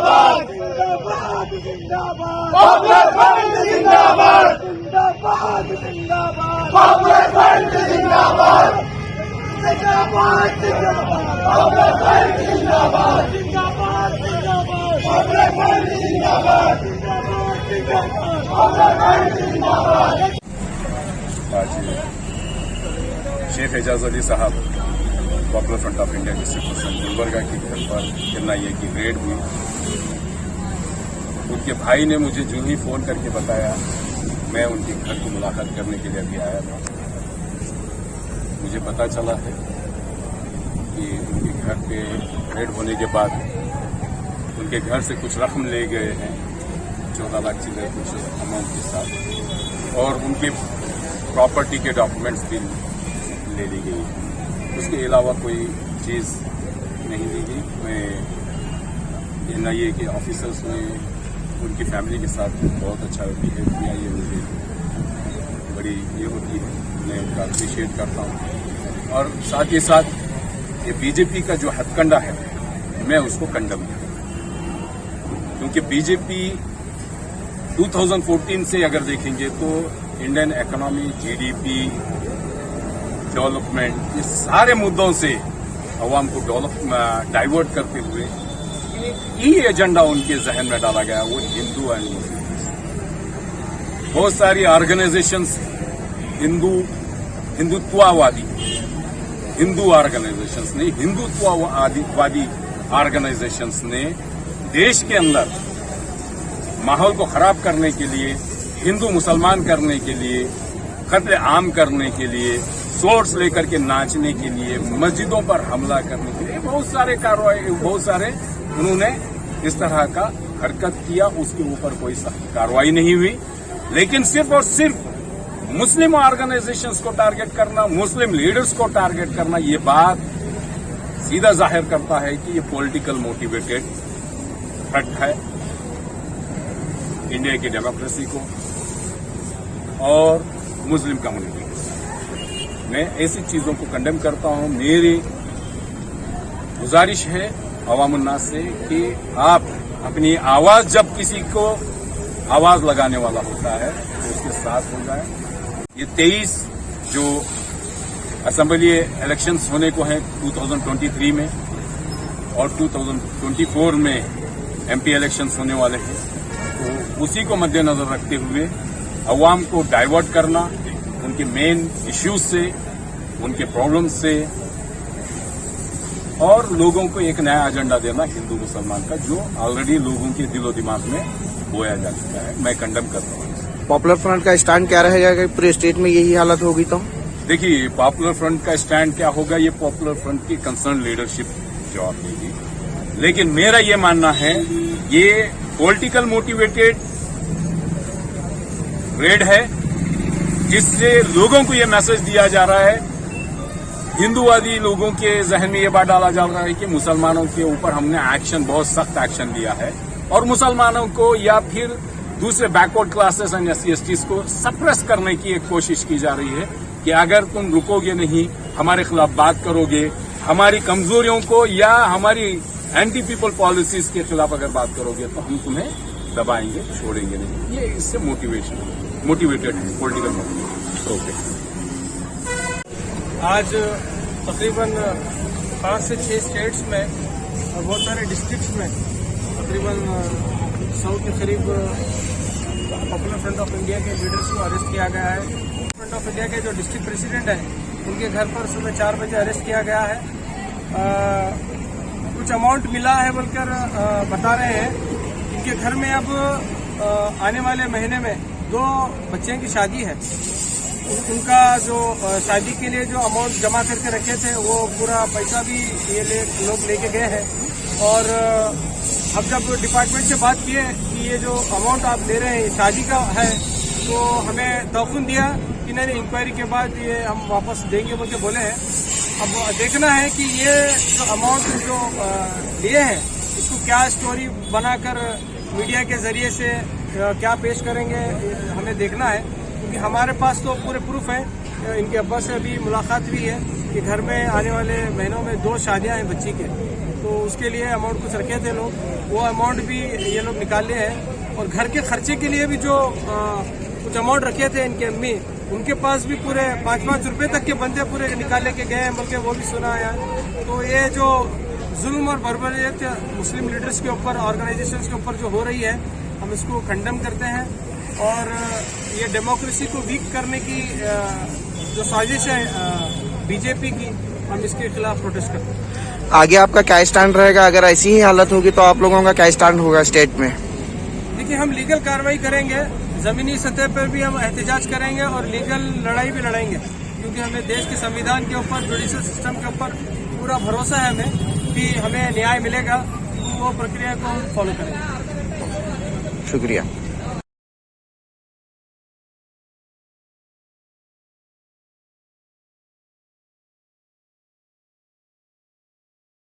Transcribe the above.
जिंदाबाद जिंदाबाद जिंदाबाद पॉपुलर फ्रंट जिंदाबाद जिंदाबाद जिंदाबाद पॉपुलर फ्रंट जिंदाबाद जिंदाबाद जिंदाबाद पॉपुलर फ्रंट जिंदाबाद जिंदाबाद जिंदाबाद पॉपुलर फ्रंट जिंदाबाद जिंदाबाद जिंदाबाद पॉपुलर फ्रंट जिंदाबाद। आज शेख एजाज अली साहब पॉपुलर फ्रंट ऑफ इंडिया के चेयरपर्सन गुलबर्गा के घर पर एनआईए की रेड हुई। उनके भाई ने मुझे जो ही फोन करके बताया, मैं उनके घर को मुलाकात करने के लिए अभी आया था। मुझे पता चला है कि उनके घर पे रेड होने के बाद उनके घर से कुछ रकम ले गए हैं, 14 लाख चीजें कुछ अमाउंट के साथ, और उनके प्रॉपर्टी के डॉक्यूमेंट्स भी ले ली गई। उसके अलावा कोई चीज़ नहीं ली गई। मैं एनआईए के ऑफिसर्स ने उनकी फैमिली के साथ बहुत अच्छा बिहेव किया, ये मुझे बड़ी ये होती है, मैं उनका अप्रिशिएट करता हूँ। और साथ ही साथ ये बीजेपी का जो हथकंडा है, मैं उसको कंडम करता हूँ, क्योंकि बीजेपी 2014 से अगर देखेंगे तो इंडियन इकोनॉमी, जीडीपी, डेवलपमेंट, ये सारे मुद्दों से अवाम को डाइवर्ट करते हुए ये एजेंडा उनके जहन में डाला गया, वो हिंदू एंड मुस्लिम। बहुत सारी ऑर्गेनाइजेशंस हिंदुत्ववादी हिंदू ऑर्गेनाइजेशंस ने, हिंदुत्ववादी ऑर्गेनाइजेशंस ने देश के अंदर माहौल को खराब करने के लिए, हिंदू मुसलमान करने के लिए, कत्ले आम करने के लिए, सोर्स लेकर के नाचने के लिए, मस्जिदों पर हमला करने के लिए बहुत सारे उन्होंने इस तरह का हरकत किया। उसके ऊपर कोई सख्त कार्रवाई नहीं हुई, लेकिन सिर्फ और सिर्फ मुस्लिम ऑर्गेनाइजेशंस को टारगेट करना, मुस्लिम लीडर्स को टारगेट करना, ये बात सीधा जाहिर करता है कि ये पॉलिटिकल मोटिवेटेड थ्रेट है इंडिया की डेमोक्रेसी को और मुस्लिम कम्युनिटी। मैं ऐसी चीजों को कंडेम करता हूं। मेरी गुजारिश है अवामुन्नास से कि आप अपनी आवाज, जब किसी को आवाज लगाने वाला होता है तो उसके साथ हो जाए। ये 23 जो असेंबली इलेक्शंस होने को हैं 2023 में और 2024 में एमपी इलेक्शंस होने वाले हैं, तो उसी को मद्देनजर रखते हुए अवाम को डाइवर्ट करना उनके मेन इश्यूज से, उनके प्रॉब्लम्स से, और लोगों को एक नया एजेंडा देना हिंदू मुसलमान का, जो ऑलरेडी लोगों के दिलो दिमाग में बोया जा चुका है। मैं कंडेम करता हूँ। पॉपुलर फ्रंट का स्टैंड क्या रहेगा कि पूरे स्टेट में यही हालत होगी? तो देखिए, पॉपुलर फ्रंट का स्टैंड क्या होगा, ये पॉपुलर फ्रंट की कंसर्न लीडरशिप जवाब देगी। लेकिन मेरा ये मानना है ये पॉलिटिकल मोटिवेटेड रेड है, जिससे लोगों को ये मैसेज दिया जा रहा है, हिंदूवादी लोगों के जहन में ये बात डाला जा रहा है कि मुसलमानों के ऊपर हमने एक्शन, बहुत सख्त एक्शन लिया है, और मुसलमानों को या फिर दूसरे बैकवर्ड क्लासेस एंड SC/STs को सप्रेस करने की एक कोशिश की जा रही है कि अगर तुम रुकोगे नहीं, हमारे खिलाफ बात करोगे, हमारी कमजोरियों को या हमारी एंटी पीपल पॉलिसीज के खिलाफ अगर बात करोगे तो हम तुम्हें दबाएंगे, छोड़ेंगे नहीं। ये इससे मोटिवेटेड है, पॉलिटिकल मोटिवेटेड। ओके। आज तकरीबन 5 से 6 स्टेट्स में और बहुत सारे डिस्ट्रिक्ट्स में तकरीबन 100 के करीब पॉपुलर फ्रंट ऑफ इंडिया के लीडर्स को अरेस्ट किया गया है। फ्रंट ऑफ इंडिया के जो डिस्ट्रिक्ट प्रेसिडेंट हैं, उनके घर पर सुबह 4 बजे अरेस्ट किया गया है। कुछ अमाउंट मिला है बोलकर बता रहे हैं। इनके घर में अब आने वाले महीने में 2 बच्चे की शादी है। उनका जो शादी के लिए जो अमाउंट जमा करके रखे थे, वो पूरा पैसा भी ये लोग लेके गए हैं। और अब जब डिपार्टमेंट से बात किए कि ये जो अमाउंट आप ले रहे हैं शादी का है, तो हमें तौफीक दिया कि नहीं, इंक्वायरी के बाद ये हम वापस देंगे बोल के बोले हैं। अब देखना है कि ये जो अमाउंट जो लिए हैं, इसको क्या स्टोरी बनाकर मीडिया के जरिए से क्या पेश करेंगे, हमें देखना है, क्योंकि हमारे पास तो पूरे प्रूफ है। इनके अब्बा से अभी मुलाकात हुई है कि घर में आने वाले महीनों में 2 शादियां हैं बच्ची के, तो उसके लिए अमाउंट कुछ रखे थे लोग, वो अमाउंट भी ये लोग निकाले हैं। और घर के खर्चे के लिए भी जो कुछ अमाउंट रखे थे इनके अम्मी, उनके पास भी पूरे 5-5 रुपए तक के बंदे पूरे निकाले के गए हैं, बल्कि वो भी सुना है। तो ये जो जुल्म और बर्बरियत मुस्लिम लीडर्स के ऊपर, ऑर्गेनाइजेशंस के ऊपर जो हो रही है, हम इसको कंडेम करते हैं। और ये डेमोक्रेसी को वीक करने की जो साजिश है बीजेपी की, हम इसके खिलाफ प्रोटेस्ट करते हैं। आगे आपका क्या स्टैंड रहेगा? अगर ऐसी ही हालत होगी तो आप लोगों का क्या स्टैंड होगा स्टेट में? देखिए, हम लीगल कार्रवाई करेंगे, जमीनी सतह पर भी हम एहतजाज करेंगे और लीगल लड़ाई भी लड़ेंगे, क्योंकि हमें देश के संविधान के ऊपर, जुडिशल सिस्टम के ऊपर पूरा भरोसा है हमें कि हमें न्याय मिलेगा। वो प्रक्रिया को हम फॉलो करेंगे। शुक्रिया।